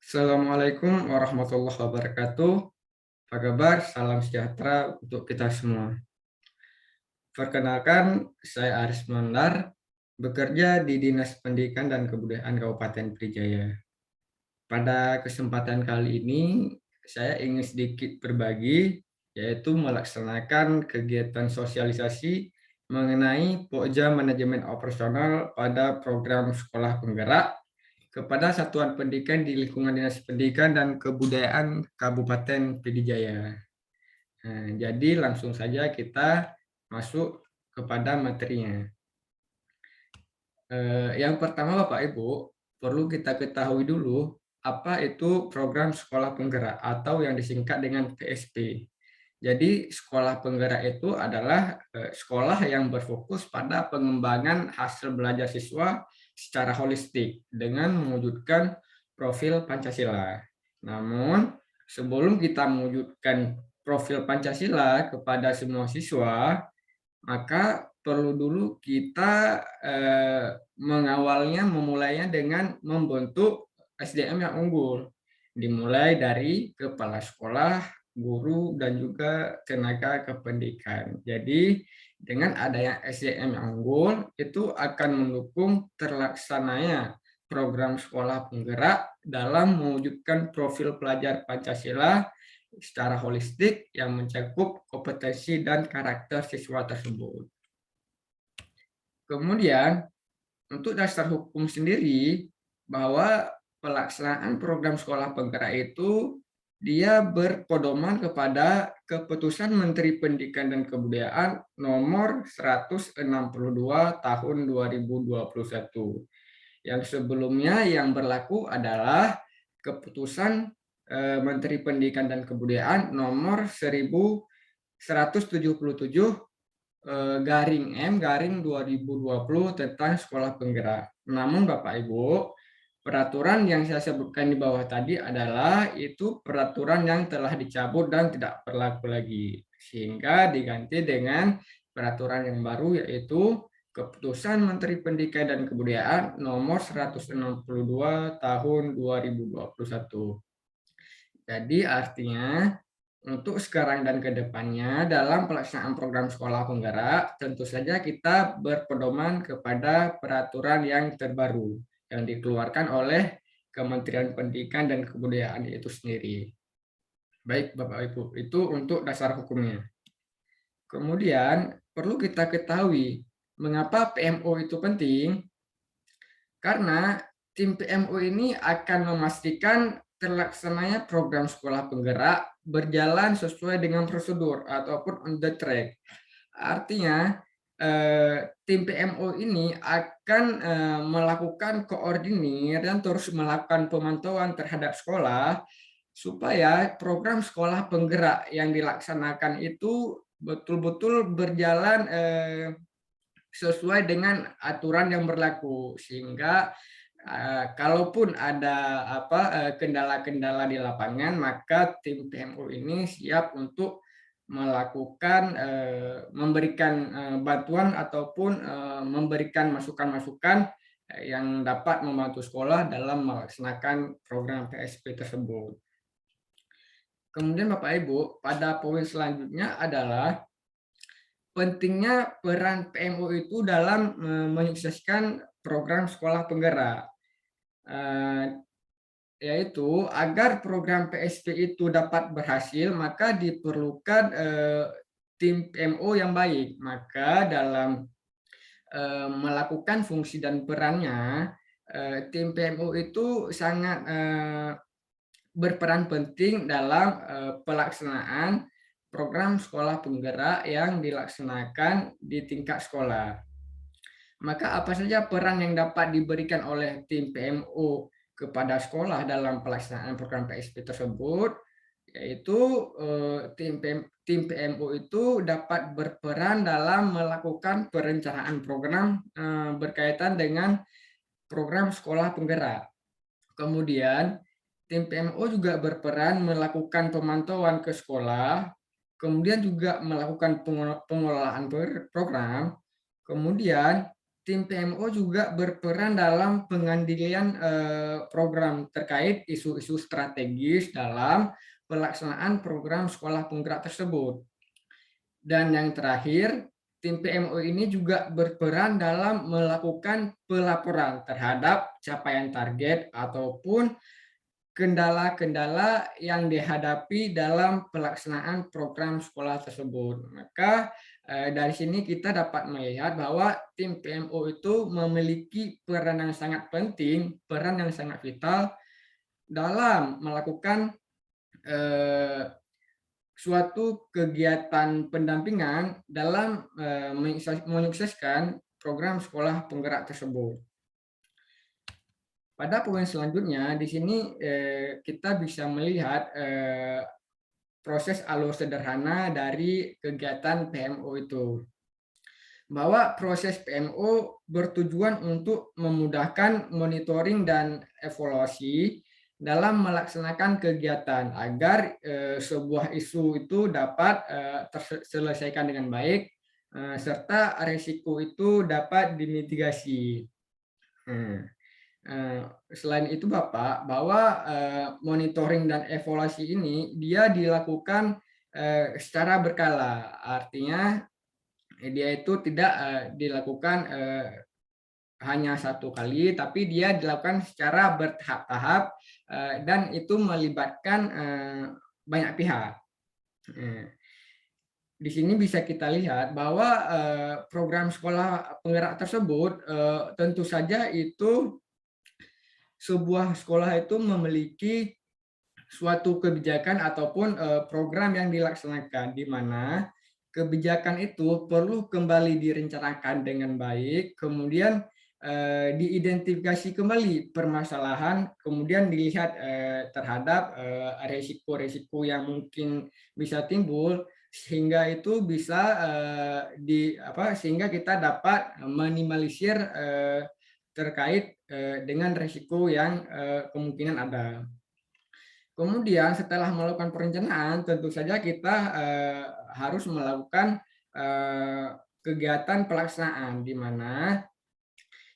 Assalamualaikum warahmatullahi wabarakatuh. Apa kabar? Salam sejahtera untuk kita semua. Perkenalkan, saya Aris Mandar, bekerja di Dinas Pendidikan dan Kebudayaan Kabupaten Pidijaya. Pada kesempatan kali ini, saya ingin sedikit berbagi, yaitu melaksanakan kegiatan sosialisasi mengenai Pokja Manajemen Operasional pada program Sekolah Penggerak kepada satuan pendidikan di lingkungan Dinas Pendidikan dan Kebudayaan Kabupaten Pidijaya. Nah, jadi langsung saja kita masuk kepada materinya. Yang pertama Bapak Ibu, perlu kita ketahui dulu apa itu program sekolah penggerak atau yang disingkat dengan PSP. Jadi sekolah penggerak itu adalah sekolah yang berfokus pada pengembangan hasil belajar siswa secara holistik dengan mewujudkan profil Pancasila. Namun, sebelum kita mewujudkan profil Pancasila kepada semua siswa, maka perlu dulu kita memulainya dengan membentuk SDM yang unggul. Dimulai dari kepala sekolah, guru, dan juga tenaga kependidikan. Jadi, dengan adanya SDM yang unggul, itu akan mendukung terlaksananya program sekolah penggerak dalam mewujudkan profil pelajar Pancasila secara holistik yang mencakup kompetensi dan karakter siswa tersebut. Kemudian, untuk dasar hukum sendiri, bahwa pelaksanaan program sekolah penggerak itu dia berpedoman kepada Keputusan Menteri Pendidikan dan Kebudayaan nomor 162 tahun 2021. Yang sebelumnya yang berlaku adalah Keputusan Menteri Pendidikan dan Kebudayaan nomor 1177 garing M garing 2020 tentang sekolah penggerak. Namun Bapak Ibu, peraturan yang saya sebutkan di bawah tadi adalah itu peraturan yang telah dicabut dan tidak berlaku lagi. Sehingga diganti dengan peraturan yang baru yaitu Keputusan Menteri Pendidikan dan Kebudayaan nomor 162 tahun 2021. Jadi artinya untuk sekarang dan ke depannya dalam pelaksanaan program sekolah penggerak, tentu saja kita berpedoman kepada peraturan yang terbaru yang dikeluarkan oleh Kementerian Pendidikan dan Kebudayaan itu sendiri. Baik Bapak Ibu, itu untuk dasar hukumnya. Kemudian perlu kita ketahui mengapa PMO itu penting, karena tim PMO ini akan memastikan terlaksananya program sekolah penggerak berjalan sesuai dengan prosedur ataupun on the track. Artinya, tim PMO ini akan melakukan koordinir dan terus melakukan pemantauan terhadap sekolah supaya program sekolah penggerak yang dilaksanakan itu betul-betul berjalan sesuai dengan aturan yang berlaku, sehingga kalaupun ada kendala-kendala di lapangan, maka tim PMO ini siap untuk melakukan memberikan bantuan ataupun memberikan masukan-masukan yang dapat membantu sekolah dalam melaksanakan program PSP tersebut. Kemudian Bapak Ibu, pada poin selanjutnya adalah pentingnya peran PMO itu dalam menyukseskan program sekolah penggerak. Yaitu agar program PSP itu dapat berhasil, maka diperlukan tim PMO yang baik. Maka dalam melakukan fungsi dan perannya, tim PMO itu sangat berperan penting dalam pelaksanaan program sekolah penggerak yang dilaksanakan di tingkat sekolah. Maka apa saja peran yang dapat diberikan oleh tim PMO kepada sekolah dalam pelaksanaan program PSP tersebut, yaitu tim PMO itu dapat berperan dalam melakukan perencanaan program berkaitan dengan program sekolah penggerak. Kemudian tim PMO juga berperan melakukan pemantauan ke sekolah, kemudian juga melakukan pengelolaan program, kemudian tim PMO juga berperan dalam pengendalian program terkait isu-isu strategis dalam pelaksanaan program sekolah penggerak tersebut. Dan yang terakhir, tim PMO ini juga berperan dalam melakukan pelaporan terhadap capaian target ataupun kendala-kendala yang dihadapi dalam pelaksanaan program sekolah tersebut. Maka dari sini kita dapat melihat bahwa tim PMO itu memiliki peran yang sangat penting, peran yang sangat vital dalam melakukan suatu kegiatan pendampingan dalam menyukseskan program sekolah penggerak tersebut. Pada poin selanjutnya, di sini kita bisa melihat proses alur sederhana dari kegiatan PMO itu. Bahwa proses PMO bertujuan untuk memudahkan monitoring dan evaluasi dalam melaksanakan kegiatan agar sebuah isu itu dapat terselesaikan dengan baik serta risiko itu dapat dimitigasi. Selain itu Bapak, bahwa monitoring dan evaluasi ini dia dilakukan secara berkala. Artinya dia itu tidak dilakukan hanya satu kali, tapi dia dilakukan secara bertahap-tahap dan itu melibatkan banyak pihak. Di sini bisa kita lihat bahwa program sekolah penggerak tersebut tentu saja itu sebuah sekolah itu memiliki suatu kebijakan ataupun program yang dilaksanakan, di mana kebijakan itu perlu kembali direncanakan dengan baik, kemudian diidentifikasi kembali permasalahan, kemudian dilihat terhadap resiko-resiko yang mungkin bisa timbul, sehingga itu bisa sehingga kita dapat meminimalisir terkait dengan resiko yang kemungkinan ada. Kemudian setelah melakukan perencanaan, tentu saja kita harus melakukan kegiatan pelaksanaan, di mana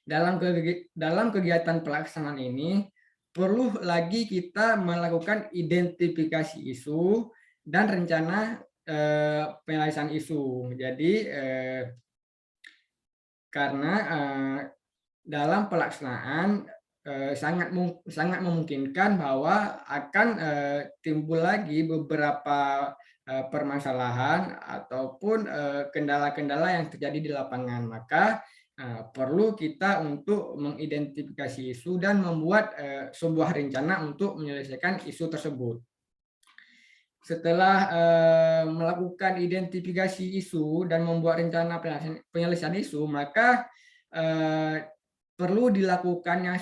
dalam kegiatan pelaksanaan ini perlu lagi kita melakukan identifikasi isu dan rencana penyelesaian isu. Jadi karena dalam pelaksanaan sangat memungkinkan bahwa akan timbul lagi beberapa permasalahan ataupun kendala-kendala yang terjadi di lapangan. Maka perlu kita untuk mengidentifikasi isu dan membuat sebuah rencana untuk menyelesaikan isu tersebut. Setelah melakukan identifikasi isu dan membuat rencana penyelesaian isu, maka perlu dilakukannya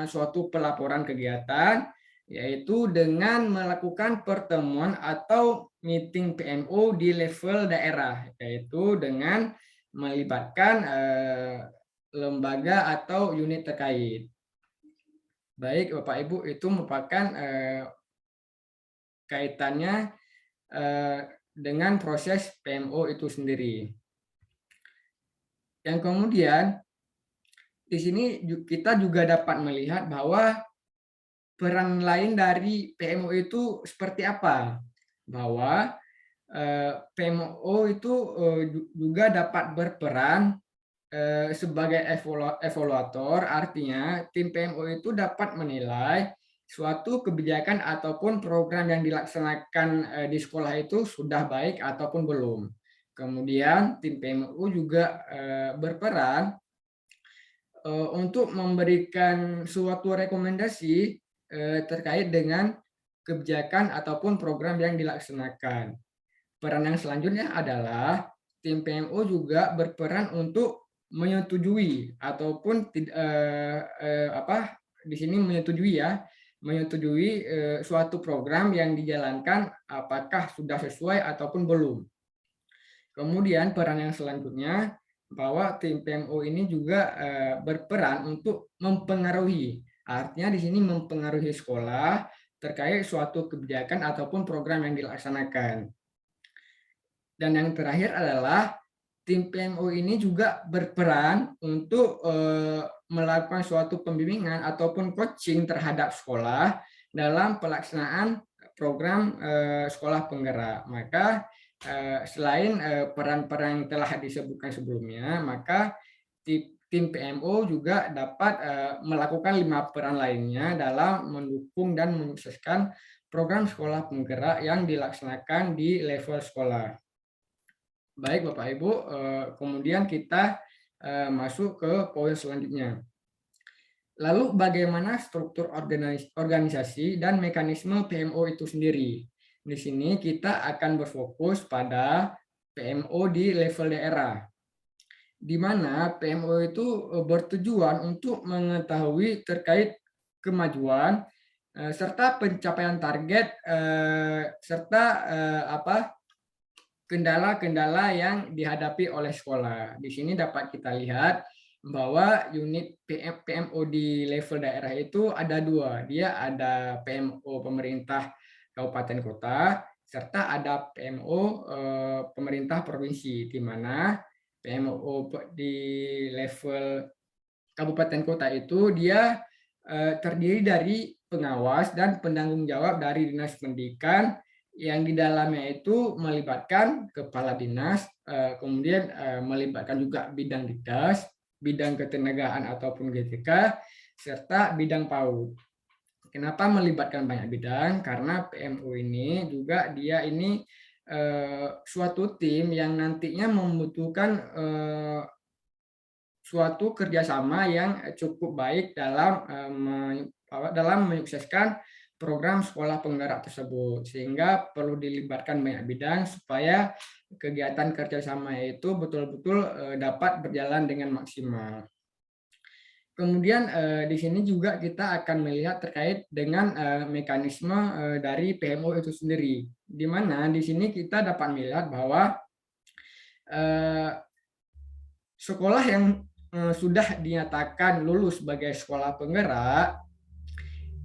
suatu pelaporan kegiatan, yaitu dengan melakukan pertemuan atau meeting PMO di level daerah, yaitu dengan melibatkan lembaga atau unit terkait. Baik Bapak Ibu, itu merupakan kaitannya dengan proses PMO itu sendiri. Yang kemudian di sini kita juga dapat melihat bahwa peran lain dari PMO itu seperti apa. Bahwa PMO itu juga dapat berperan sebagai evaluator, artinya tim PMO itu dapat menilai suatu kebijakan ataupun program yang dilaksanakan di sekolah itu sudah baik ataupun belum. Kemudian tim PMO juga berperan untuk memberikan suatu rekomendasi terkait dengan kebijakan ataupun program yang dilaksanakan. Peran yang selanjutnya adalah tim PMO juga berperan untuk menyetujui ataupun di sini menyetujui suatu program yang dijalankan apakah sudah sesuai ataupun belum. Kemudian peran yang selanjutnya bahwa tim PMO ini juga berperan untuk mempengaruhi. Artinya di sini mempengaruhi sekolah terkait suatu kebijakan ataupun program yang dilaksanakan. Dan yang terakhir adalah tim PMO ini juga berperan untuk melakukan suatu pembimbingan ataupun coaching terhadap sekolah dalam pelaksanaan program sekolah penggerak. Maka selain peran-peran yang telah disebutkan sebelumnya, maka tim PMO juga dapat melakukan 5 peran lainnya dalam mendukung dan menyukseskan program sekolah penggerak yang dilaksanakan di level sekolah. Baik Bapak Ibu, kemudian kita masuk ke poin selanjutnya. Lalu bagaimana struktur organisasi dan mekanisme PMO itu sendiri? Di sini kita akan berfokus pada PMO di level daerah, di mana PMO itu bertujuan untuk mengetahui terkait kemajuan serta pencapaian target serta kendala-kendala yang dihadapi oleh sekolah. Di sini dapat kita lihat bahwa unit PMO di level daerah itu ada 2. Dia ada PMO pemerintah kabupaten kota, serta ada PMO pemerintah provinsi, di mana PMO di level kabupaten kota itu dia terdiri dari pengawas dan penanggung jawab dari Dinas Pendidikan, yang di dalamnya itu melibatkan kepala dinas, kemudian melibatkan juga bidang dinas, bidang ketenagaan ataupun GTK, serta bidang PAUD. Kenapa melibatkan banyak bidang? Karena PMO ini juga dia ini suatu tim yang nantinya membutuhkan suatu kerjasama yang cukup baik dalam menyukseskan program sekolah penggerak tersebut, sehingga perlu dilibatkan banyak bidang supaya kegiatan kerjasama itu betul-betul dapat berjalan dengan maksimal. Kemudian di sini juga kita akan melihat terkait dengan mekanisme dari PMO itu sendiri, di mana di sini kita dapat melihat bahwa sekolah yang sudah dinyatakan lulus sebagai sekolah penggerak,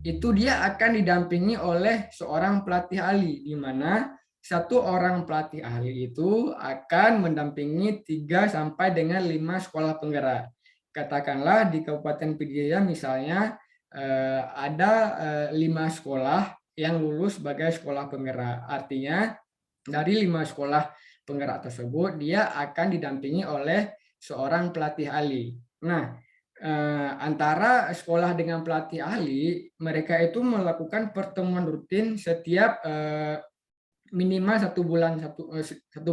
itu dia akan didampingi oleh seorang pelatih ahli, di mana satu orang pelatih ahli itu akan mendampingi 3 sampai dengan 5 sekolah penggerak. Katakanlah di Kabupaten Pidijaya misalnya ada 5 sekolah yang lulus sebagai sekolah penggerak. Artinya dari 5 sekolah penggerak tersebut dia akan didampingi oleh seorang pelatih ahli. Nah, antara sekolah dengan pelatih ahli, mereka itu melakukan pertemuan rutin setiap minimal 1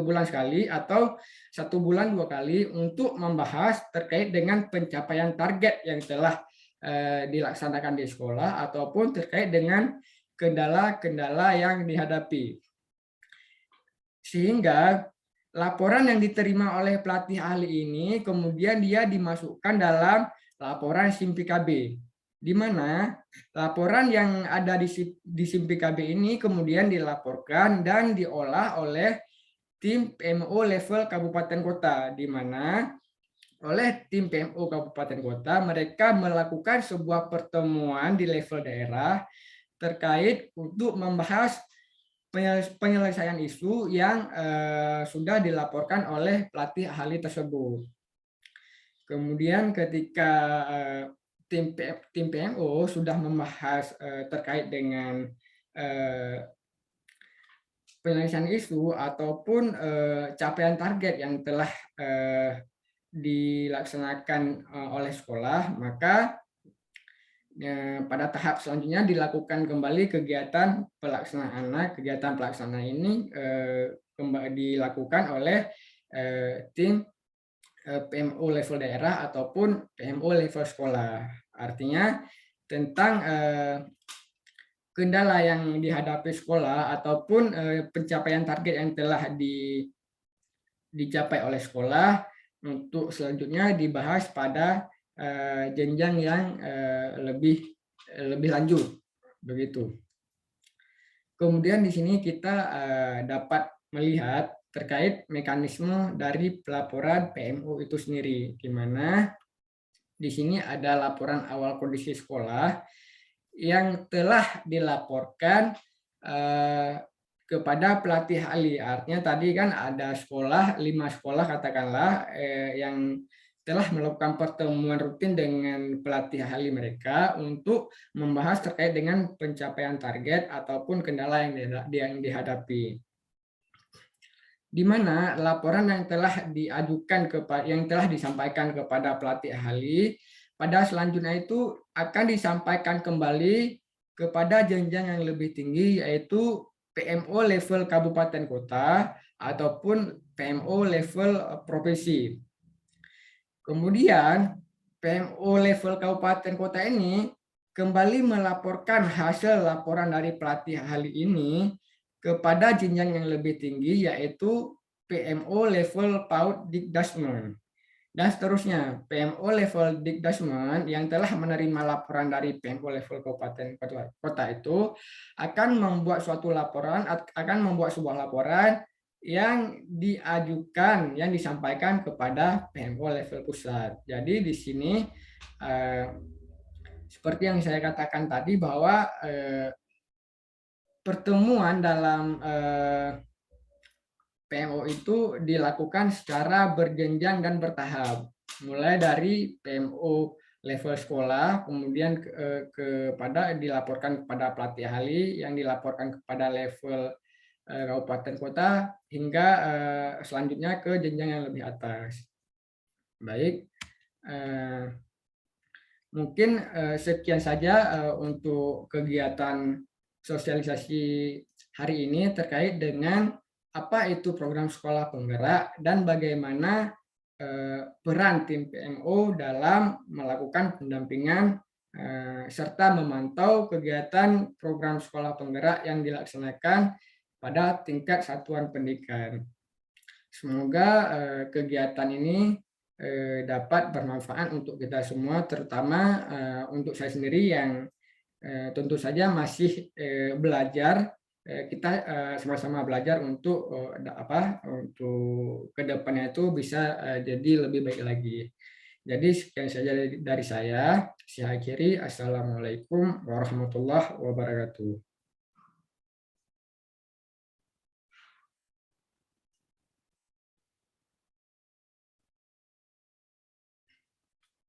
bulan sekali atau 1 bulan 2 kali untuk membahas terkait dengan pencapaian target yang telah dilaksanakan di sekolah ataupun terkait dengan kendala-kendala yang dihadapi. Sehingga laporan yang diterima oleh pelatih ahli ini kemudian dia dimasukkan dalam laporan SIM PKB, di mana laporan yang ada di SIM PKB ini kemudian dilaporkan dan diolah oleh tim PMO level kabupaten kota, di mana oleh tim PMO kabupaten kota mereka melakukan sebuah pertemuan di level daerah terkait untuk membahas penyelesaian isu yang sudah dilaporkan oleh pelatih ahli tersebut. Kemudian ketika tim PMO sudah membahas terkait dengan penyelesaian isu ataupun capaian target yang telah dilaksanakan oleh sekolah, maka pada tahap selanjutnya dilakukan kembali kegiatan pelaksanaan. Kegiatan pelaksanaan ini dilakukan oleh tim PMO level daerah ataupun PMO level sekolah. Artinya tentang kendala yang dihadapi sekolah ataupun pencapaian target yang telah dicapai oleh sekolah untuk selanjutnya dibahas pada jenjang yang lebih lanjut, begitu. Kemudian di sini kita dapat melihat terkait mekanisme dari pelaporan PMO itu sendiri, di mana di sini ada laporan awal kondisi sekolah yang telah dilaporkan kepada pelatih ahli. Artinya tadi kan ada 5 sekolah katakanlah, yang telah melakukan pertemuan rutin dengan pelatih ahli mereka untuk membahas terkait dengan pencapaian target ataupun kendala yang dihadapi. Di mana laporan yang telah yang telah disampaikan kepada pelatih ahli pada selanjutnya itu akan disampaikan kembali kepada jenjang yang lebih tinggi, yaitu PMO level kabupaten kota ataupun PMO level provinsi. Kemudian PMO level kabupaten kota ini kembali melaporkan hasil laporan dari pelatih ahli ini kepada jenjang yang lebih tinggi, yaitu PMO level PAUD Dikdasmen. Dan seterusnya, PMO level Dikdasmen yang telah menerima laporan dari PMO level kabupaten kota itu akan membuat sebuah laporan yang diajukan, yang disampaikan kepada PMO level pusat. Jadi di sini seperti yang saya katakan tadi bahwa pertemuan dalam PMO itu dilakukan secara berjenjang dan bertahap, mulai dari PMO level sekolah, kemudian dilaporkan kepada pelatih ahli, yang dilaporkan kepada level kabupaten kota, hingga selanjutnya ke jenjang yang lebih atas. Baik, mungkin sekian saja untuk kegiatan sosialisasi hari ini terkait dengan apa itu program sekolah penggerak dan bagaimana peran tim PMO dalam melakukan pendampingan serta memantau kegiatan program sekolah penggerak yang dilaksanakan pada tingkat satuan pendidikan. Semoga kegiatan ini dapat bermanfaat untuk kita semua, terutama untuk saya sendiri yang tentu saja masih belajar. Kita sama-sama belajar untuk untuk kedepannya itu bisa jadi lebih baik lagi. Jadi sekian saja dari saya. Saya akhiri. Assalamualaikum warahmatullahi wabarakatuh.